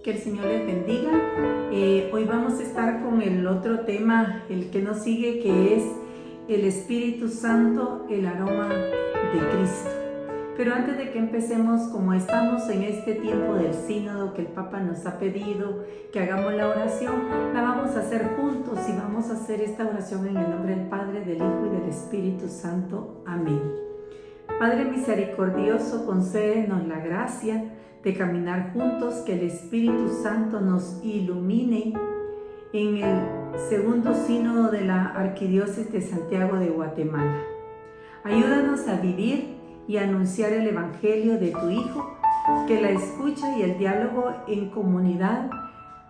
Que el Señor les bendiga. Hoy vamos a estar con el otro tema, el que nos sigue, que es el Espíritu Santo, el aroma de Cristo. Pero antes de que empecemos, como estamos en este tiempo del sínodo que el Papa nos ha pedido que hagamos la oración, la vamos a hacer juntos y vamos a hacer esta oración en el nombre del Padre, del Hijo y del Espíritu Santo. Amén. Padre misericordioso, concédenos la gracia de caminar juntos, que el Espíritu Santo nos ilumine en el segundo sínodo de la Arquidiócesis de Santiago de Guatemala. Ayúdanos a vivir y anunciar el Evangelio de tu Hijo, que la escucha y el diálogo en comunidad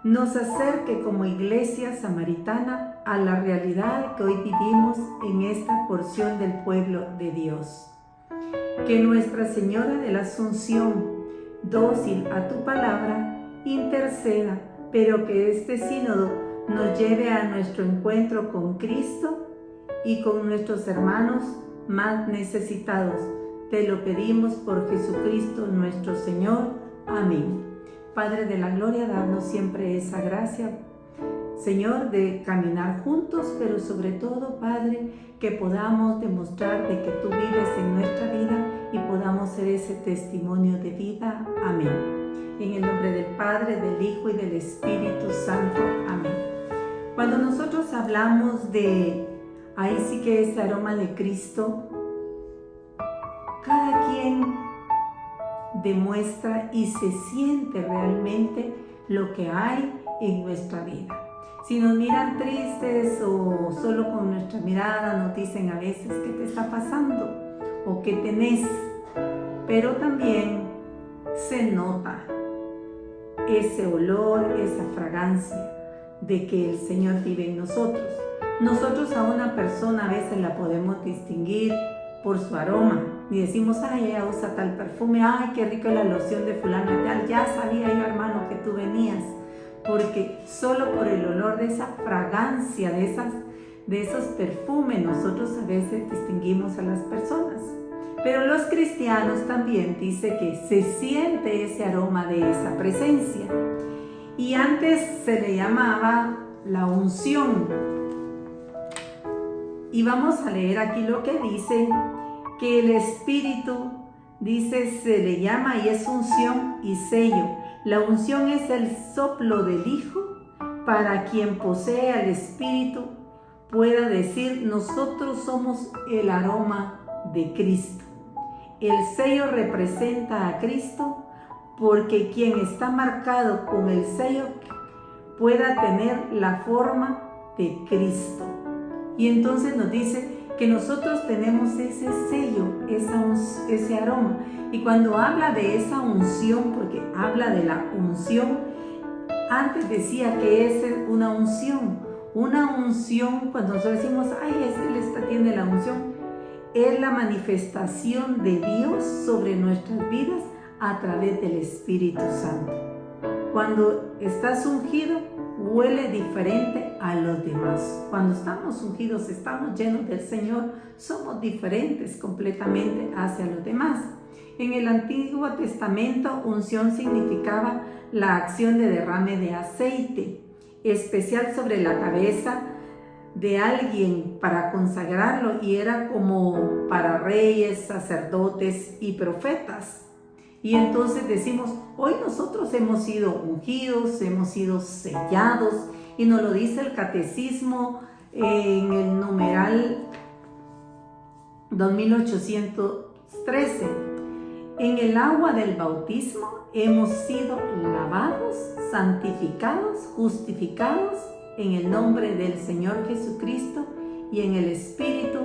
nos acerque como iglesia samaritana a la realidad que hoy vivimos en esta porción del pueblo de Dios. Que Nuestra Señora de la Asunción, dócil a tu palabra, interceda, pero que este sínodo nos lleve a nuestro encuentro con Cristo y con nuestros hermanos más necesitados. Te lo pedimos por Jesucristo nuestro Señor. Amén. Padre de la gloria, danos siempre esa gracia, Señor, de caminar juntos, pero sobre todo, Padre, que podamos demostrar de que tú vives en nuestra vida y podamos ser ese testimonio de vida. Amén. En el nombre del Padre, del Hijo y del Espíritu Santo. Amén. Cuando nosotros hablamos de, ahí sí que ese aroma de Cristo, cada quien demuestra y se siente realmente lo que hay en nuestra vida. Si nos miran tristes o solo con nuestra mirada nos dicen a veces qué te está pasando o qué tenés, pero también se nota ese olor, esa fragancia de que el Señor vive en nosotros. Nosotros a una persona a veces la podemos distinguir por su aroma y decimos, ay, ella usa tal perfume, ay, qué rico la loción de fulano y tal, ya sabía yo, hermano, que tú venías, porque solo por el olor de esa fragancia, de esos perfumes, nosotros a veces distinguimos a las personas. Pero los cristianos también dice que se siente ese aroma de esa presencia. Y antes se le llamaba la unción. Y vamos a leer aquí lo que dice, que el Espíritu, dice, se le llama y es unción y sello. La unción es el soplo del Hijo para quien posee al Espíritu pueda decir, nosotros somos el aroma de Cristo. El sello representa a Cristo porque quien está marcado con el sello pueda tener la forma de Cristo. Y entonces nos dice que nosotros tenemos ese sello, ese aroma. Y cuando habla de esa unción, porque habla de la unción, antes decía que es una unción. Una unción, cuando nosotros decimos, ay, él tiene la unción, es la manifestación de Dios sobre nuestras vidas a través del Espíritu Santo. Cuando estás ungido, huele diferente a los demás. Cuando estamos ungidos, estamos llenos del Señor, somos diferentes completamente hacia los demás. En el Antiguo Testamento, unción significaba la acción de derrame de aceite especial sobre la cabeza de alguien para consagrarlo, y era como para reyes, sacerdotes y profetas. Y entonces decimos, hoy nosotros hemos sido ungidos, hemos sido sellados, y nos lo dice el Catecismo en el numeral 2813. En el agua del bautismo hemos sido lavados, santificados, justificados en el nombre del Señor Jesucristo y en el Espíritu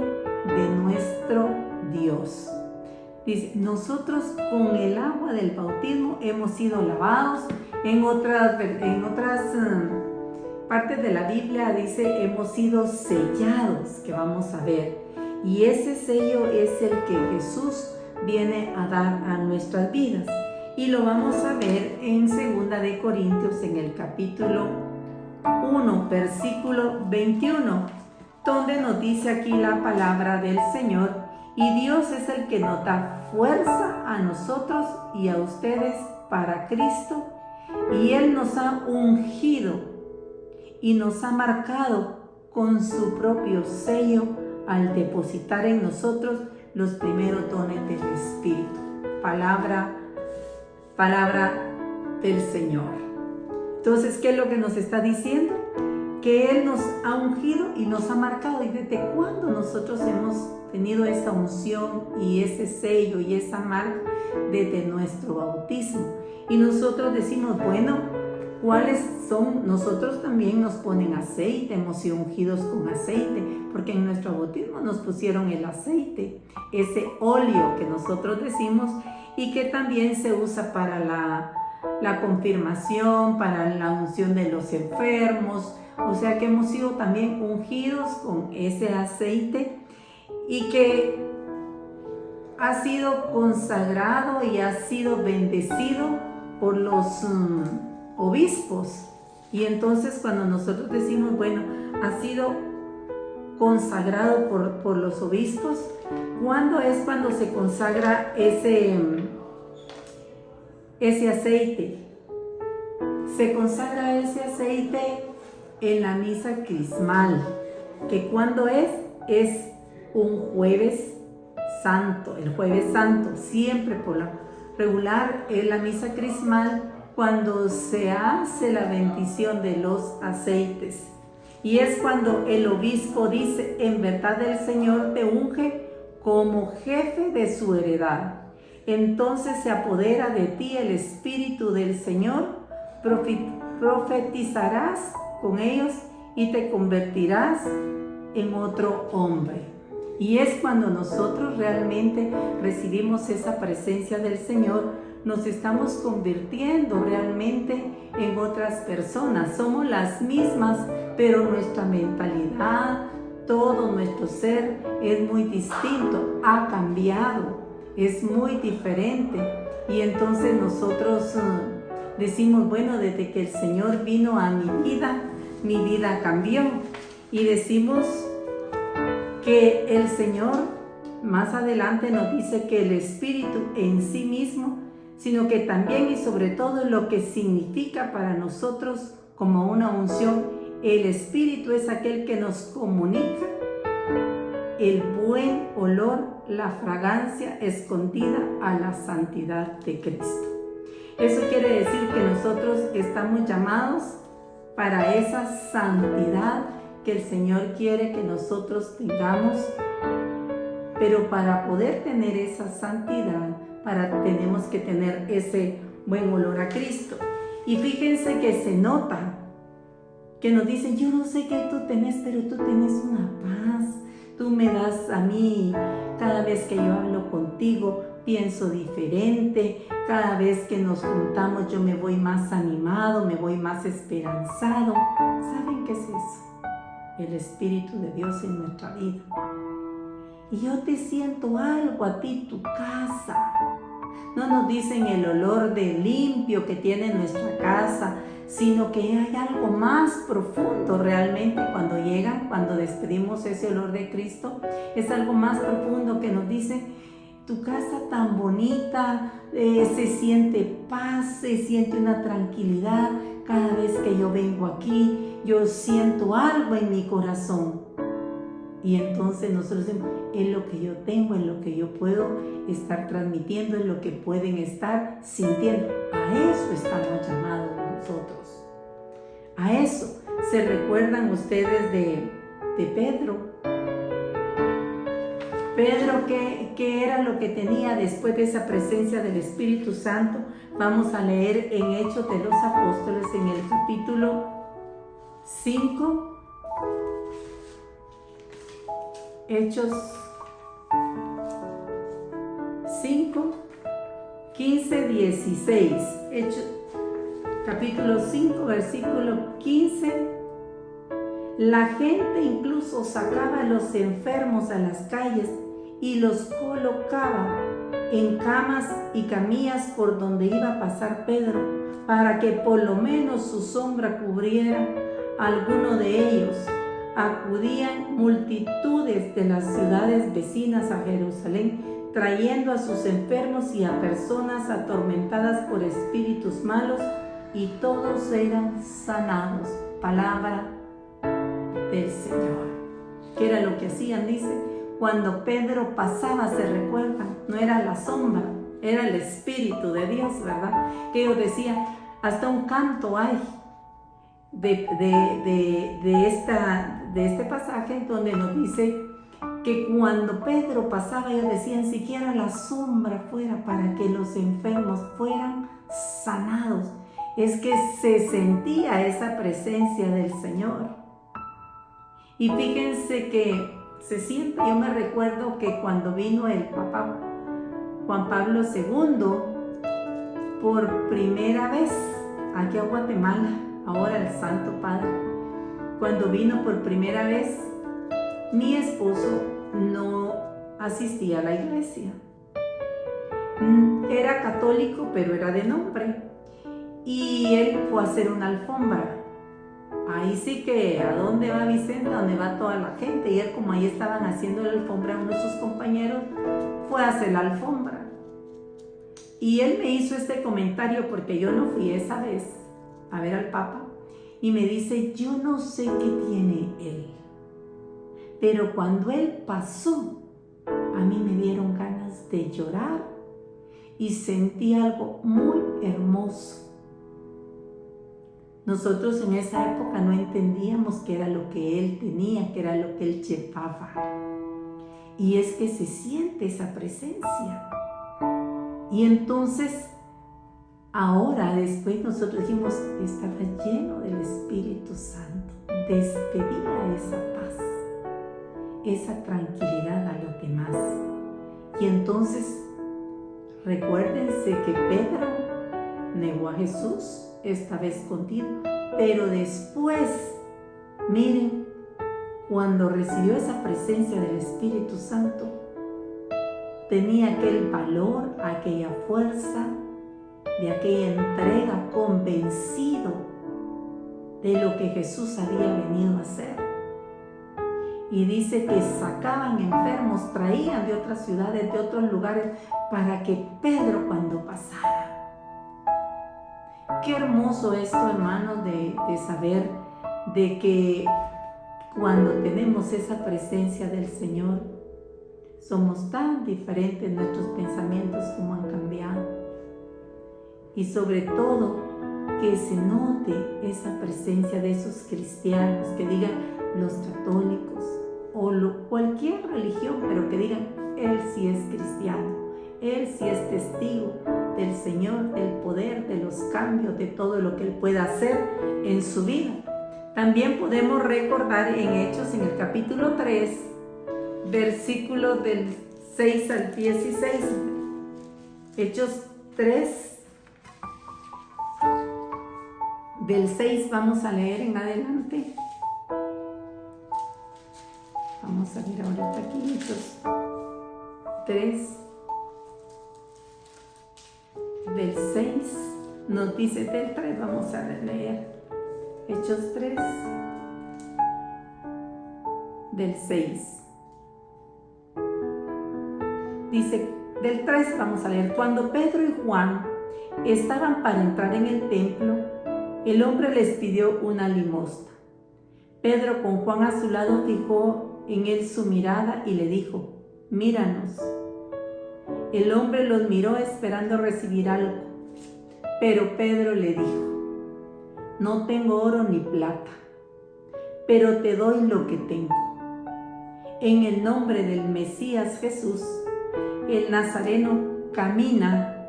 de nuestro Dios. Dice, nosotros con el agua del bautismo hemos sido lavados. En otras partes de la Biblia dice, hemos sido sellados, que vamos a ver. Y ese sello es el que Jesús viene a dar a nuestras vidas. Y lo vamos a ver en 2 de Corintios, en el capítulo 1, versículo 21, donde nos dice aquí la palabra del Señor. Y Dios es el que nos da fuerza a nosotros y a ustedes para Cristo, Y Él nos ha ungido y nos ha marcado con su propio sello al depositar en nosotros los primeros dones del Espíritu. Palabra del Señor. Entonces, ¿qué es lo que nos está diciendo? Que Él nos ha ungido y nos ha marcado. ¿Y desde cuándo nosotros hemos tenido esa unción y ese sello y esa marca? Desde nuestro bautismo. Y nosotros decimos, bueno, ¿cuáles son? Nosotros también nos ponen aceite, hemos sido ungidos con aceite, porque en nuestro bautismo nos pusieron el aceite, ese óleo que nosotros decimos y que también se usa para la confirmación, para la unción de los enfermos. O sea que hemos sido también ungidos con ese aceite y que ha sido consagrado y ha sido bendecido por los obispos. Y entonces cuando nosotros decimos, bueno, ha sido consagrado por los obispos, ¿cuándo es cuando se consagra ese aceite? Se consagra ese aceite en la misa crismal, que cuando es un jueves santo, el jueves santo, siempre por lo regular es la misa crismal cuando se hace la bendición de los aceites. Y es cuando el obispo dice, en verdad el Señor te unge como jefe de su heredad. Entonces se apodera de ti el Espíritu del Señor, profetizarás con ellos y te convertirás en otro hombre. Y es cuando nosotros realmente recibimos esa presencia del Señor, nos estamos convirtiendo realmente en otras personas. Somos las mismas, pero nuestra mentalidad, todo nuestro ser es muy distinto, ha cambiado, es muy diferente. Y entonces nosotros decimos, bueno, desde que el Señor vino a mi vida cambió. Y decimos que el Señor más adelante nos dice que el Espíritu en sí mismo, sino que también y sobre todo lo que significa para nosotros como una unción, el Espíritu es aquel que nos comunica el buen olor, la fragancia escondida a la santidad de Cristo. Eso quiere decir que nosotros estamos llamados para esa santidad que el Señor quiere que nosotros tengamos, pero para poder tener esa santidad, tenemos que tener ese buen olor a Cristo. Y fíjense que se nota, que nos dicen, yo no sé qué tú tenés, pero tú tenés una paz, tú me das a mí, cada vez que yo hablo contigo, pienso diferente, cada vez que nos juntamos yo me voy más animado, me voy más esperanzado. ¿Saben qué es eso? El Espíritu de Dios en nuestra vida. Y yo te siento algo a ti, tu casa. No nos dicen el olor de limpio que tiene nuestra casa, sino que hay algo más profundo realmente cuando llegan, cuando despedimos ese olor de Cristo. Es algo más profundo que nos dice, tu casa tan bonita, se siente paz, se siente una tranquilidad. Cada vez que yo vengo aquí, yo siento algo en mi corazón. Y entonces nosotros decimos, es lo que yo tengo, es lo que yo puedo estar transmitiendo, es lo que pueden estar sintiendo. A eso estamos llamados nosotros. A eso. ¿Se recuerdan ustedes de Pedro? Pedro, ¿qué era lo que tenía después de esa presencia del Espíritu Santo? Vamos a leer en Hechos de los Apóstoles en el capítulo 5. Hechos 5, 15, 16. Hechos, capítulo 5, versículo 15. La gente incluso sacaba a los enfermos a las calles y los colocaba en camas y camillas por donde iba a pasar Pedro, para que por lo menos su sombra cubriera a alguno de ellos. Acudían multitudes de las ciudades vecinas a Jerusalén, trayendo a sus enfermos y a personas atormentadas por espíritus malos y todos eran sanados. Palabra del Señor. ¿Qué era lo que hacían? Dice, cuando Pedro pasaba, se recuerdan, no era la sombra, era el Espíritu de Dios, ¿verdad? Que ellos decían, hasta un canto hay de este pasaje donde nos dice que cuando Pedro pasaba, ellos decían, siquiera la sombra fuera para que los enfermos fueran sanados. Es que se sentía esa presencia del Señor. Y fíjense que se siente, yo me recuerdo que cuando vino el Papa Juan Pablo II por primera vez aquí a Guatemala, ahora el Santo Padre, cuando vino por primera vez, mi esposo no asistía a la iglesia. Era católico, pero era de nombre. Y él fue a hacer una alfombra. Ahí sí que, ¿a dónde va Vicente? ¿A dónde va toda la gente? Y él, como ahí estaban haciendo la alfombra, uno de sus compañeros fue a hacer la alfombra. Y él me hizo este comentario porque yo no fui esa vez a ver al Papa. Y me dice, yo no sé qué tiene él, pero cuando él pasó, a mí me dieron ganas de llorar y sentí algo muy hermoso. Nosotros en esa época no entendíamos qué era lo que él tenía, qué era lo que él llevaba. Y es que se siente esa presencia. Y entonces, ahora después nosotros dijimos, estaba lleno del Espíritu Santo. Despedía esa paz, esa tranquilidad a los demás. Y entonces, recuérdense que Pedro negó a Jesús, esta vez contigo, pero después, miren, cuando recibió esa presencia del Espíritu Santo, tenía aquel valor, aquella fuerza, de aquella entrega, convencido de lo que Jesús había venido a hacer. Y dice que sacaban enfermos, traían de otras ciudades, de otros lugares, para que Pedro cuando pasara. Qué hermoso esto, hermanos, de saber de que cuando tenemos esa presencia del Señor, somos tan diferentes, nuestros pensamientos como han cambiado. Y sobre todo, que se note esa presencia de esos cristianos, que digan los católicos o cualquier religión, pero que digan, él sí es cristiano, él sí es testigo del Señor, del poder, de los cambios, de todo lo que él pueda hacer en su vida. También podemos recordar en Hechos, en el capítulo 3, versículos del 6 al 16. Hechos 3, del 6 vamos a leer en adelante. Vamos a ver ahorita aquí, Hechos 3, del 6, nos dice del 3, vamos a leer. Hechos 3, del 6. Dice, del 3 vamos a leer. Cuando Pedro y Juan estaban para entrar en el templo, el hombre les pidió una limosna. Pedro, con Juan a su lado, fijó en él su mirada y le dijo, míranos. El hombre los miró esperando recibir algo, pero Pedro le dijo, no tengo oro ni plata, pero te doy lo que tengo. En el nombre del Mesías Jesús, el Nazareno, camina,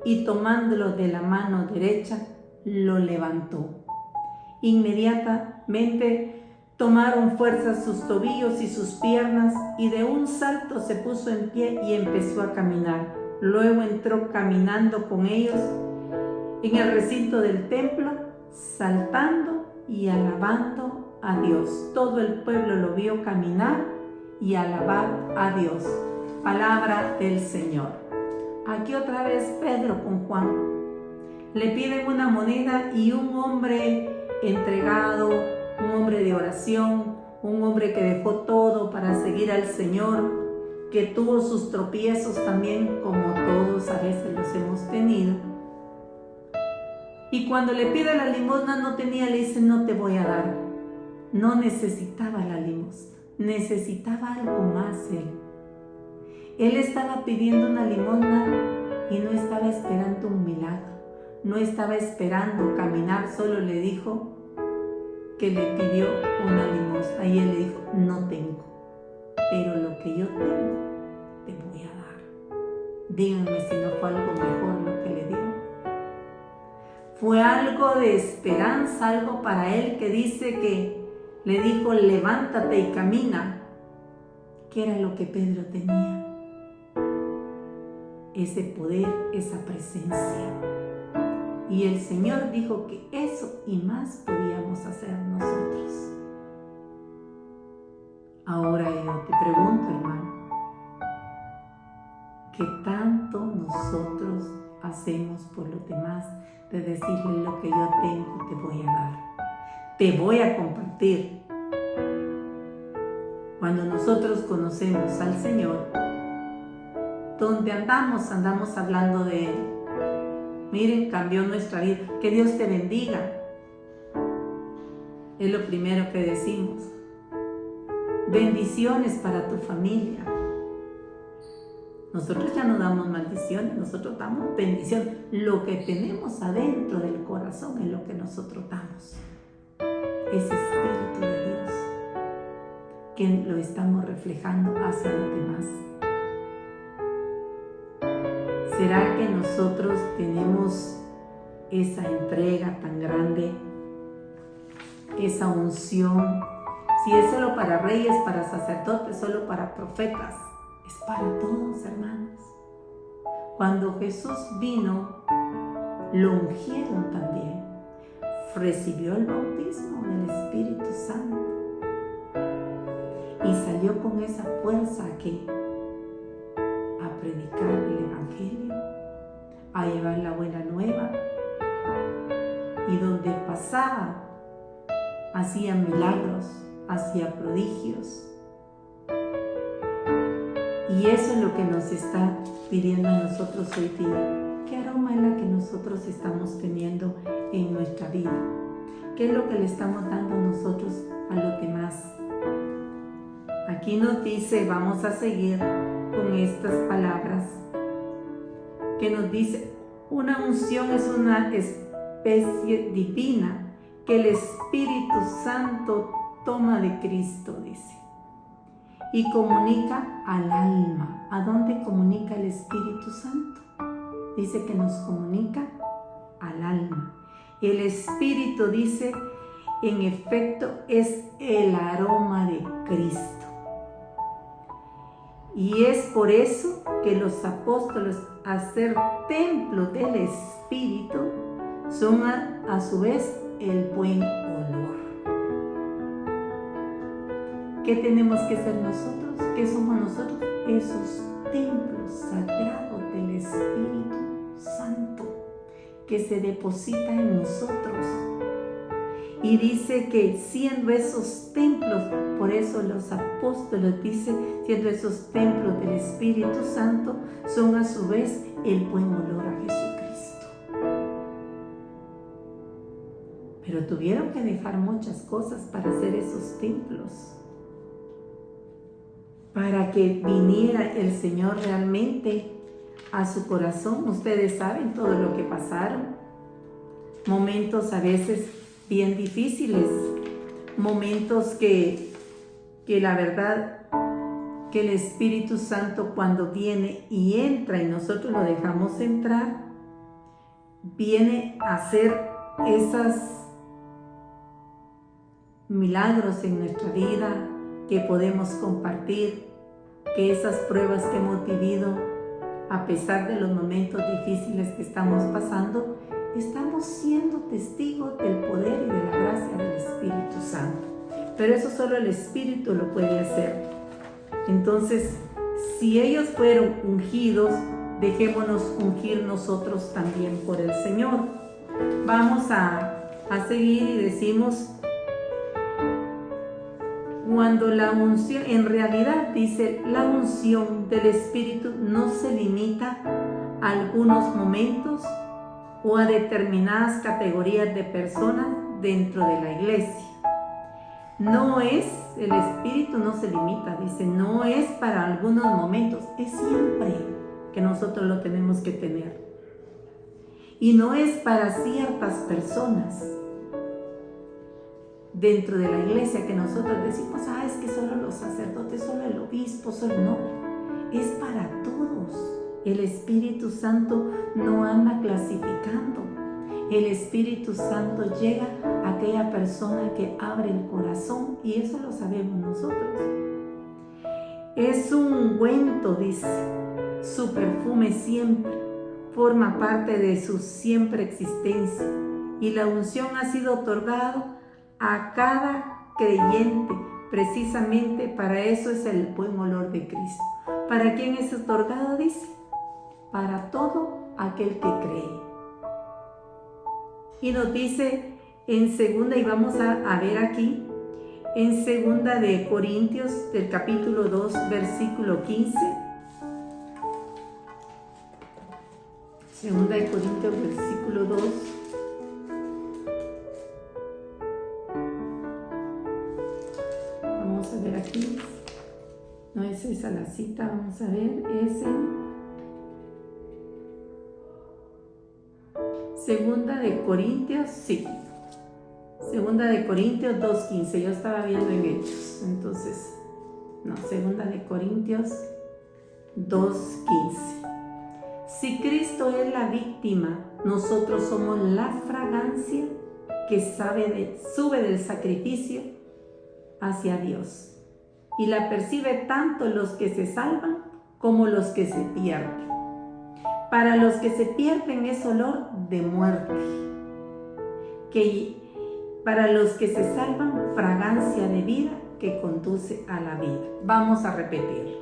y tomándolo de la mano derecha, lo levantó. Inmediatamente tomaron fuerza sus tobillos y sus piernas, y de un salto se puso en pie y empezó a caminar. Luego entró caminando con ellos en el recinto del templo, saltando y alabando a Dios. Todo el pueblo lo vio caminar y alabar a Dios. Palabra del Señor. Aquí otra vez Pedro con Juan. Le piden una moneda y un hombre entregado, un hombre de oración, un hombre que dejó todo para seguir al Señor, que tuvo sus tropiezos también, como todos a veces los hemos tenido. Y cuando le pide la limosna no tenía, le dice, no te voy a dar. No necesitaba la limosna, necesitaba algo más él. Él estaba pidiendo una limosna y no estaba esperando un milagro, no estaba esperando caminar, solo le dijo que le pidió una limosna y él le dijo, no tengo, pero lo que yo tengo te voy a dar. Díganme si no fue algo mejor lo que le dio. Fue algo de esperanza, algo para él que dice que le dijo, levántate y camina. ¿Qué era lo que Pedro tenía? Ese poder, esa presencia. Y el Señor dijo que eso y más podíamos hacer nosotros. Ahora yo te pregunto, hermano, ¿qué tanto nosotros hacemos por los demás? De decirle, lo que yo tengo te voy a dar, te voy a compartir. Cuando nosotros conocemos al Señor, donde andamos hablando de Él. Miren, cambió nuestra vida. Que Dios te bendiga. Es lo primero que decimos. Bendiciones para tu familia. Nosotros ya no damos maldiciones, nosotros damos bendición. Lo que tenemos adentro del corazón es lo que nosotros damos. Ese Espíritu de Dios que lo estamos reflejando hacia los demás. ¿Será que nosotros tenemos esa entrega tan grande, esa unción? Si es solo para reyes, para sacerdotes, solo para profetas, es para todos, hermanos. Cuando Jesús vino, lo ungieron también. Recibió el bautismo del Espíritu Santo y salió con esa fuerza a predicar el Evangelio, a llevar la buena nueva, y donde pasaba hacía milagros, hacía prodigios. Y eso es lo que nos está pidiendo a nosotros hoy día. ¿Qué aroma es la que nosotros estamos teniendo en nuestra vida? ¿Qué es lo que le estamos dando nosotros a los demás? Aquí nos dice, vamos a seguir con estas palabras, que nos dice, una unción es una especie divina que el Espíritu Santo toma de Cristo, dice, y comunica al alma. ¿A dónde comunica el Espíritu Santo? Dice que nos comunica al alma. El Espíritu, dice, en efecto es el aroma de Cristo. Y es por eso que los apóstoles, al ser templo del Espíritu, son a su vez el buen olor. ¿Qué tenemos que ser nosotros? ¿Qué somos nosotros? Esos templos sagrados del Espíritu Santo que se deposita en nosotros. Y dice que siendo esos templos, por eso los apóstoles dicen, siendo esos templos del Espíritu Santo, son a su vez el buen olor a Jesucristo. Pero tuvieron que dejar muchas cosas para hacer esos templos, para que viniera el Señor realmente a su corazón. Ustedes saben todo lo que pasaron, momentos a veces bien difíciles, momentos que la verdad, que el Espíritu Santo cuando viene y entra y nosotros lo dejamos entrar, viene a hacer esos milagros en nuestra vida que podemos compartir, que esas pruebas que hemos vivido, a pesar de los momentos difíciles que estamos pasando, estamos siendo testigos del poder y de la gracia del Espíritu Santo. Pero eso solo el Espíritu lo puede hacer. Entonces, si ellos fueron ungidos, dejémonos ungir nosotros también por el Señor. Vamos a seguir y decimos, cuando la unción, en realidad dice, la unción del Espíritu no se limita a algunos momentos o a determinadas categorías de personas dentro de la iglesia. No es, el espíritu no se limita, dice, no es para algunos momentos, es siempre que nosotros lo tenemos que tener. Y no es para ciertas personas dentro de la iglesia que nosotros decimos, es que solo los sacerdotes, solo el obispo, solo no, es para todos. El Espíritu Santo no anda clasificando. El Espíritu Santo llega a aquella persona que abre el corazón, y eso lo sabemos nosotros. Es un ungüento, dice, su perfume siempre forma parte de su siempre existencia, y la unción ha sido otorgada a cada creyente. Precisamente para eso es el buen olor de Cristo. ¿Para quién es otorgado? Dice, para todo aquel que cree. Y nos dice en segunda, y vamos a ver aquí, en segunda de Corintios, del capítulo 2, versículo 15. Segunda de Corintios, versículo 2. Vamos a ver aquí. No es esa la cita, vamos a ver, es en Segunda de Corintios, sí. Segunda de Corintios 2.15, yo estaba viendo en Hechos, entonces, no, Segunda de Corintios 2.15. Si Cristo es la víctima, nosotros somos la fragancia que sube del sacrificio hacia Dios, y la percibe tanto los que se salvan como los que se pierden. Para los que se pierden es olor de muerte, para los que se salvan, fragancia de vida que conduce a la vida. Vamos a repetir.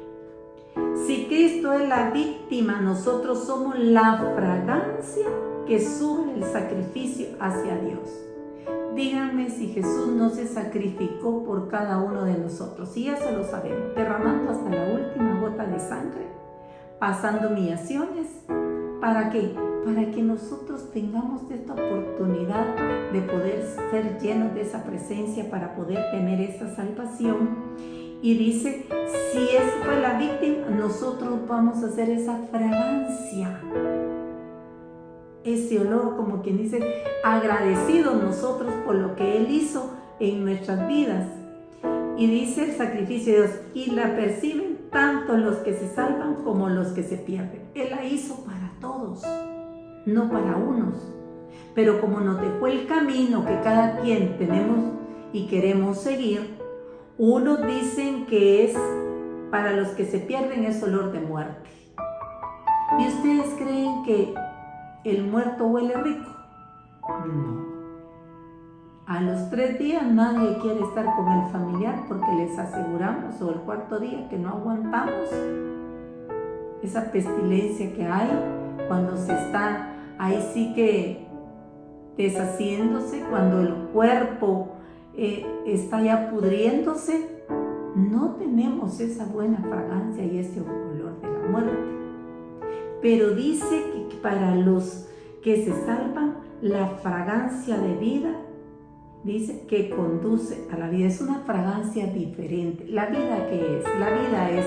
Si Cristo es la víctima, nosotros somos la fragancia que sube el sacrificio hacia Dios. Díganme si Jesús no se sacrificó por cada uno de nosotros, y eso lo sabemos, derramando hasta la última gota de sangre, pasando humillaciones. ¿Para qué? Para que nosotros tengamos esta oportunidad de poder ser llenos de esa presencia, para poder tener esa salvación. Y dice, si Él fue la víctima, nosotros vamos a hacer esa fragancia, ese olor, como quien dice, agradecidos nosotros por lo que Él hizo en nuestras vidas. Y dice el sacrificio de Dios, y la perciben tanto los que se salvan como los que se pierden. Él la hizo para todos, no para unos. Pero como nos dejó el camino que cada quien tenemos y queremos seguir, unos dicen que es para los que se pierden, es olor de muerte. ¿Y ustedes creen que el muerto huele rico? No. A los 3 días nadie quiere estar con el familiar, porque les aseguramos, o el 4.º día, que no aguantamos esa pestilencia que hay cuando se está ahí sí que deshaciéndose, cuando el cuerpo está ya pudriéndose. No tenemos esa buena fragancia y ese olor de la muerte. Pero dice que para los que se salvan, la fragancia de vida, dice que conduce a la vida. Es una fragancia diferente. ¿La vida qué es? La vida es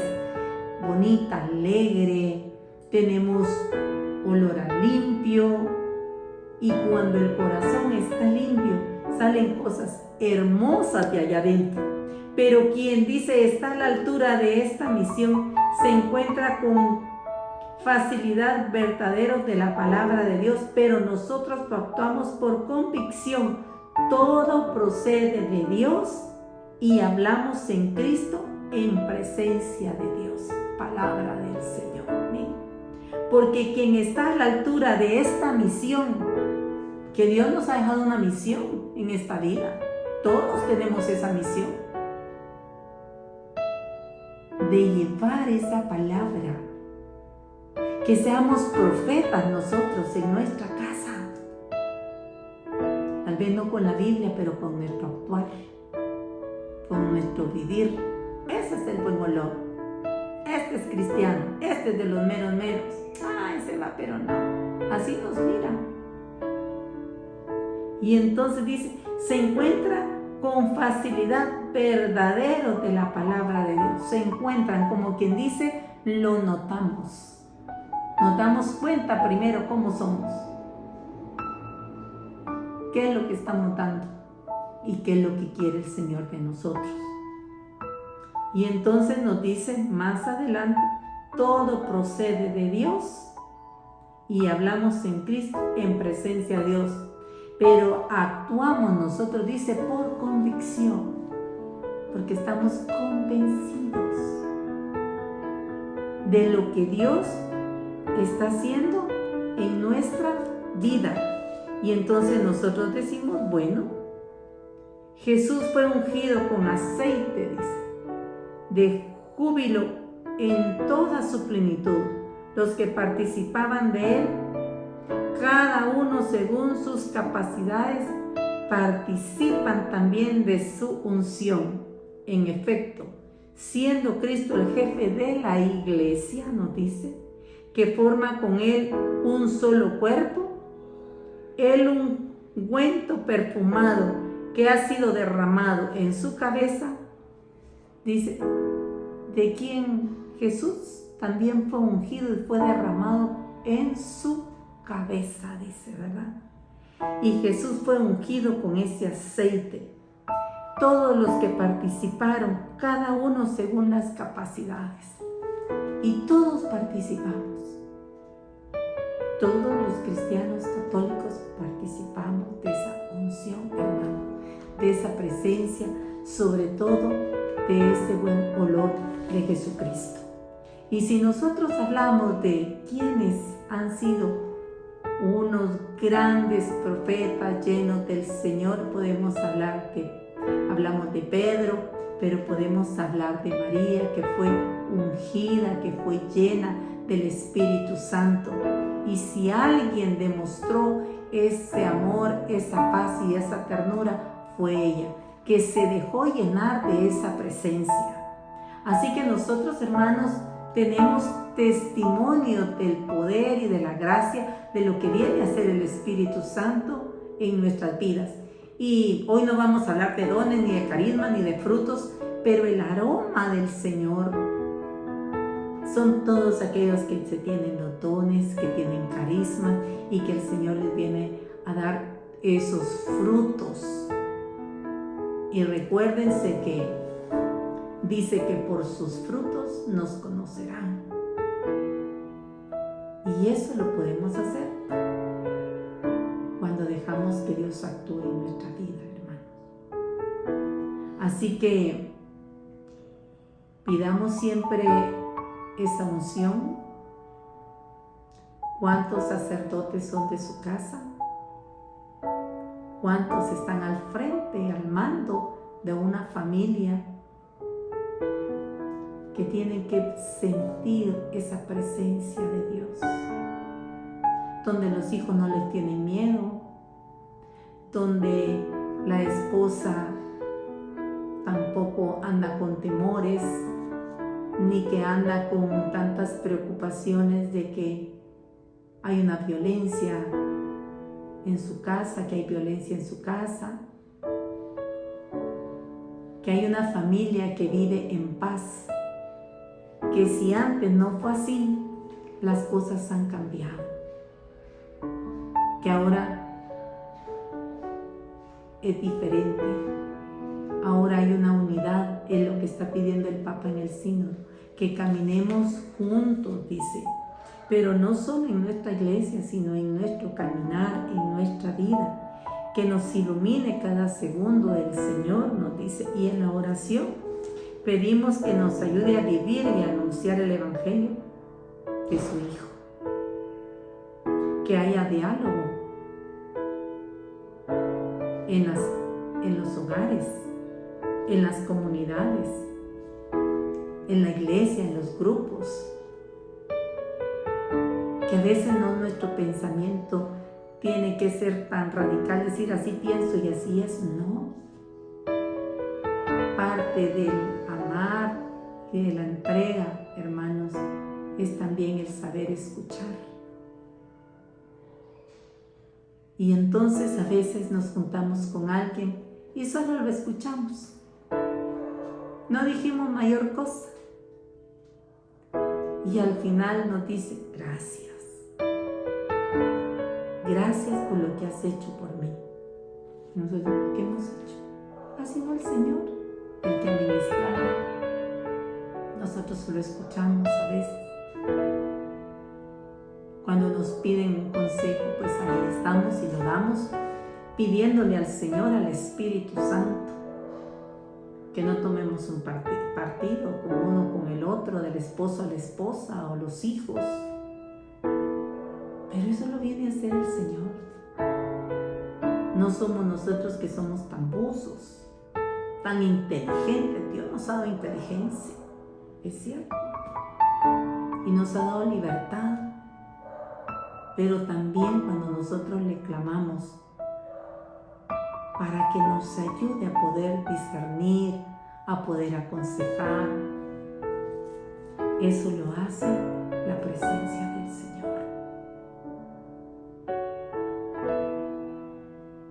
bonita, alegre, tenemos olor a limpio, y cuando el corazón está limpio, salen cosas hermosas de allá adentro. Pero quien dice está a la altura de esta misión, se encuentra con facilidad verdaderos de la palabra de Dios, pero nosotros actuamos por convicción. Todo procede de Dios y hablamos en Cristo en presencia de Dios. Palabra del Señor. Amén. Porque quien está a la altura de esta misión, que Dios nos ha dejado una misión en esta vida, todos tenemos esa misión de llevar esa palabra, que seamos profetas nosotros en nuestra casa. Tal vez no con la Biblia, pero con nuestro actuar, con nuestro vivir. Ese es el buen olor. Este es cristiano, este es de los meros meros. Ese va, pero no. Así nos miran. Y entonces dice, se encuentra con facilidad verdadero de la palabra de Dios. Se encuentran, como quien dice, lo notamos. Nos damos cuenta primero cómo somos. ¿Qué es lo que estamos dando? ¿Y qué es lo que quiere el Señor de nosotros? Y entonces nos dice más adelante, todo procede de Dios y hablamos en Cristo en presencia de Dios. Pero actuamos nosotros, dice, por convicción, porque estamos convencidos de lo que Dios está haciendo en nuestra vida. Y entonces nosotros decimos, bueno, Jesús fue ungido con aceite, dice, de júbilo en toda su plenitud. Los que participaban de él, cada uno según sus capacidades, participan también de su unción. En efecto, siendo Cristo el jefe de la iglesia, nos dice, que forma con él un solo cuerpo, el ungüento perfumado que ha sido derramado en su cabeza, dice, de quien Jesús también fue ungido y fue derramado en su cabeza, dice, ¿verdad? Y Jesús fue ungido con ese aceite. Todos los que participaron, cada uno según las capacidades. Y todos participamos. Todos los cristianos católicos participamos de esa unción, hermano, de esa presencia, sobre todo de ese buen olor de Jesucristo. Y si nosotros hablamos de quienes han sido unos grandes profetas llenos del Señor, podemos hablar hablamos de Pedro, pero podemos hablar de María, que fue ungida, que fue llena del Espíritu Santo. Y si alguien demostró ese amor, esa paz y esa ternura, fue ella, que se dejó llenar de esa presencia. Así que nosotros, hermanos, tenemos testimonio del poder y de la gracia de lo que viene a ser el Espíritu Santo en nuestras vidas. Y hoy no vamos a hablar de dones, ni de carismas, ni de frutos, pero el aroma del Señor son todos aquellos que se tienen los dones, que tienen carisma y que el Señor les viene a dar esos frutos. Y recuérdense que dice que por sus frutos nos conocerán. Y eso lo podemos hacer cuando dejamos que Dios actúe en nuestra vida, hermanos. Así que pidamos siempre esa unción. ¿Cuántos sacerdotes son de su casa? ¿Cuántos están al frente, al mando de una familia que tienen que sentir esa presencia de Dios? Donde los hijos no les tienen miedo, donde la esposa tampoco anda con temores, ni que anda con tantas preocupaciones de que hay una violencia en su casa, que hay violencia en su casa, que hay una familia que vive en paz, que si antes no fue así, las cosas han cambiado, que ahora es diferente, ahora hay una unidad, es lo que está pidiendo el Papa en el Sínodo, que caminemos juntos, dice, pero no solo en nuestra iglesia, sino en nuestro caminar, en nuestra vida, que nos ilumine cada segundo el Señor, nos dice, y en la oración pedimos que nos ayude a vivir y a anunciar el Evangelio de su Hijo, que haya diálogo en los hogares, en las comunidades, en la iglesia, en los grupos, que a veces no nuestro pensamiento tiene que ser tan radical, decir así pienso y así es, no. Parte del amar y de la entrega, hermanos, es también el saber escuchar. Y entonces a veces nos juntamos con alguien y solo lo escuchamos. No dijimos mayor cosa. Y al final nos dice, gracias. Gracias por lo que has hecho por mí. Nosotros, ¿qué hemos hecho? Ha sido el Señor el que ha ministrado. Nosotros solo escuchamos a veces. Cuando nos piden un consejo, pues ahí estamos y lo damos, pidiéndole al Señor, al Espíritu Santo, que no tomemos un partido con uno con el otro, del esposo a la esposa o los hijos. Pero eso lo viene a hacer el Señor. No somos nosotros que somos tan buzos, tan inteligentes. Dios nos ha dado inteligencia, es cierto, y nos ha dado libertad. Pero también cuando nosotros le clamamos para que nos ayude a poder discernir, a poder aconsejar, eso lo hace la presencia del Señor.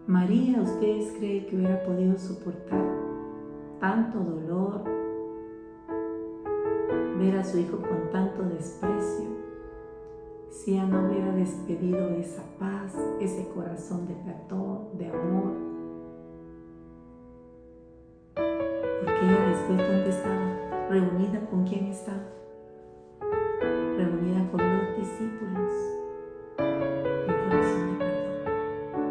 María, ¿ustedes creen que hubiera podido soportar tanto dolor, ver a su hijo con tanto desprecio, si ella no hubiera despedido esa paz, ese corazón de perdón, de amor? Porque ella después, ¿dónde estaba? ¿Reunida con quién estaba? Reunida con los discípulos. Un corazón de perdón.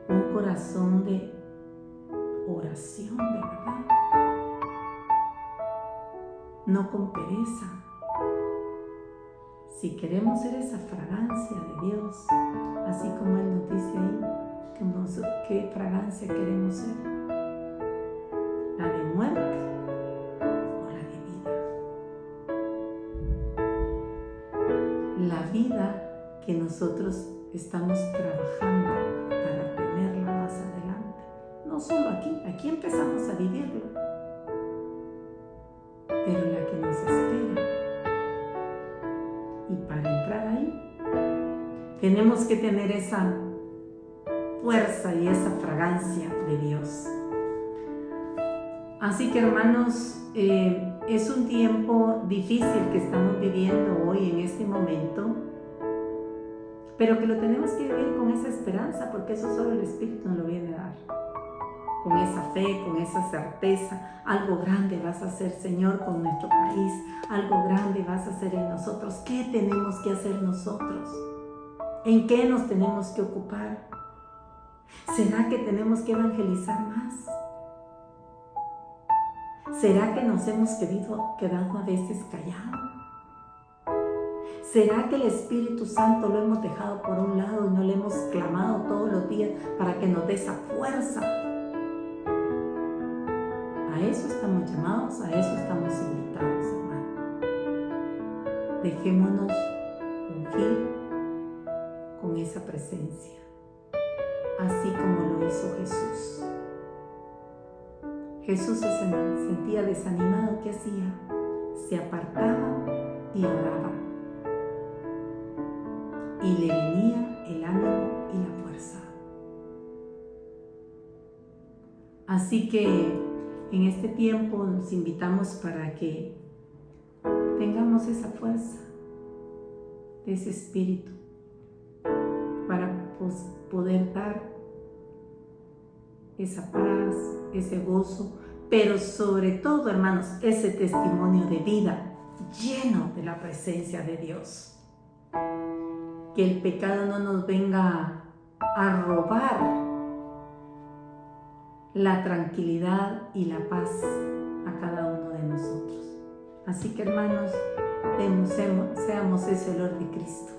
Un corazón de oración, de verdad. No con pereza. Si queremos ser esa fragancia de Dios, así como Él nos dice ahí, ¿qué fragancia queremos ser? ¿La de muerte o la de vida? La vida que nosotros estamos trabajando para tenerla más adelante. No solo aquí empezamos a vivirlo, pero la que nos espera. Y para entrar ahí, tenemos que tener esa fuerza y esa fragancia de Dios. Así que, hermanos, es un tiempo difícil que estamos viviendo hoy en este momento, pero que lo tenemos que vivir con esa esperanza, porque eso solo el Espíritu nos lo viene a dar. Con esa fe, con esa certeza, algo grande vas a hacer, Señor, con nuestro país, algo grande vas a hacer en nosotros. ¿Qué tenemos que hacer nosotros? ¿En qué nos tenemos que ocupar? ¿Será que tenemos que evangelizar más? ¿Será que nos hemos quedado a veces callados? ¿Será que el Espíritu Santo lo hemos dejado por un lado y no le hemos clamado todos los días para que nos dé esa fuerza? A eso estamos llamados, a eso estamos invitados, hermano. Dejémonos ungir con esa presencia, así como lo hizo Jesús. Jesús se sentía desanimado. ¿Qué hacía? Se apartaba y oraba. Y le venía el ánimo y la fuerza. Así que en este tiempo nos invitamos para que tengamos esa fuerza de ese espíritu para poder dar esa paz, ese gozo, pero sobre todo, hermanos, ese testimonio de vida lleno de la presencia de Dios. Que el pecado no nos venga a robar la tranquilidad y la paz a cada uno de nosotros. Así que, hermanos, seamos ese olor de Cristo,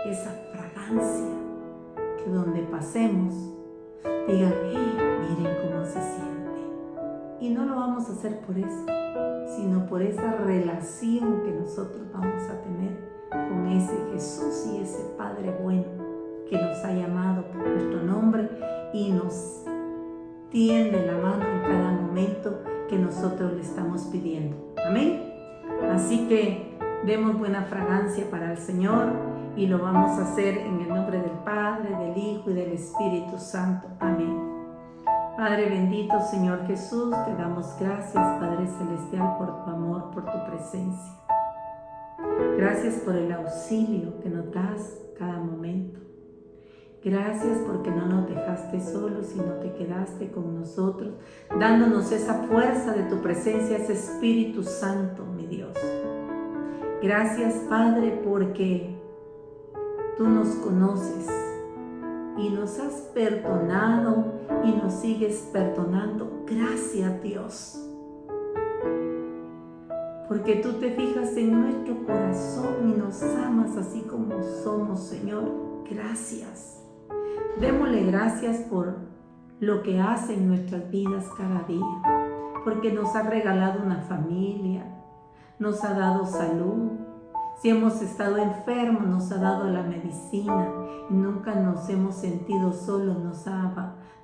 esa fragancia, que donde pasemos digan, miren cómo se siente. Y no lo vamos a hacer por eso, sino por esa relación que nosotros vamos a tener con ese Jesús y ese Padre bueno que nos ha llamado por nuestro nombre y nos tiende la mano en cada momento que nosotros le estamos pidiendo. Amén. Así que demos buena fragancia para el Señor Y lo vamos a hacer en el nombre del Padre, del Hijo y del Espíritu Santo. Amén. Padre bendito, Señor Jesús, te damos gracias, Padre Celestial, por tu amor, por tu presencia. Gracias por el auxilio que nos das cada momento. Gracias porque no nos dejaste solos, sino te quedaste con nosotros, dándonos esa fuerza de tu presencia, ese Espíritu Santo, mi Dios. Gracias, Padre, porque tú nos conoces y nos has perdonado y nos sigues perdonando. Gracias, Dios. Porque tú te fijas en nuestro corazón y nos amas así como somos, Señor. Gracias. Démosle gracias por lo que hace en nuestras vidas cada día, porque nos ha regalado una familia, nos ha dado salud. Si hemos estado enfermos, nos ha dado la medicina y nunca nos hemos sentido solos,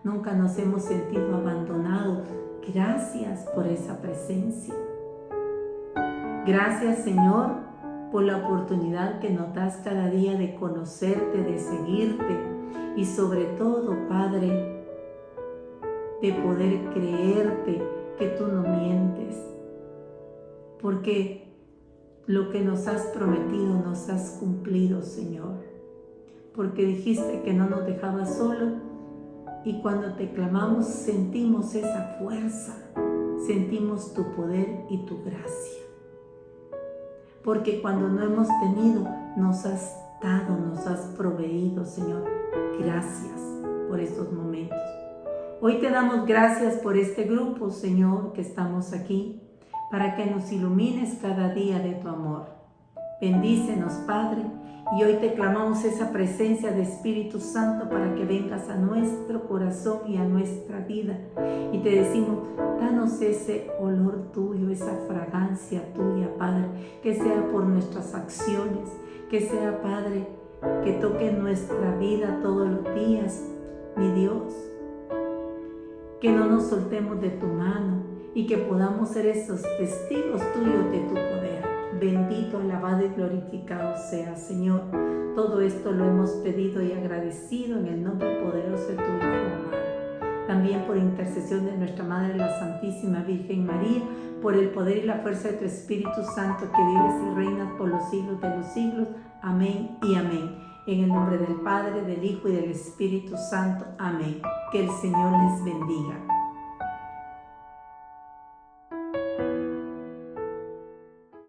nunca nos hemos sentido abandonados. Gracias por esa presencia. Gracias, Señor, por la oportunidad que nos das cada día de conocerte, de seguirte. Y sobre todo, Padre, de poder creerte que tú no mientes, porque lo que nos has prometido nos has cumplido, Señor, porque dijiste que no nos dejabas solos y cuando te clamamos sentimos esa fuerza, sentimos tu poder y tu gracia, porque cuando no hemos tenido, nos has dado, nos has proveído, Señor. Gracias por estos momentos. Hoy te damos gracias por este grupo, Señor, que estamos aquí, para que nos ilumines cada día de tu amor. Bendícenos, Padre, y hoy te clamamos esa presencia de Espíritu Santo para que vengas a nuestro corazón y a nuestra vida. Y te decimos, danos ese olor tuyo, esa fragancia tuya, Padre, que sea por nuestras acciones, que sea, Padre, que toque nuestra vida todos los días, mi Dios. Que no nos soltemos de tu mano y que podamos ser esos testigos tuyos de tu poder. Bendito, alabado y glorificado sea, Señor. Todo esto lo hemos pedido y agradecido en el nombre poderoso de tu Hijo amado. También por intercesión de nuestra Madre, la Santísima Virgen María, por el poder y la fuerza de tu Espíritu Santo, que vives y reinas por los siglos de los siglos. Amén y amén. En el nombre del Padre, del Hijo y del Espíritu Santo. Amén. Que el Señor les bendiga.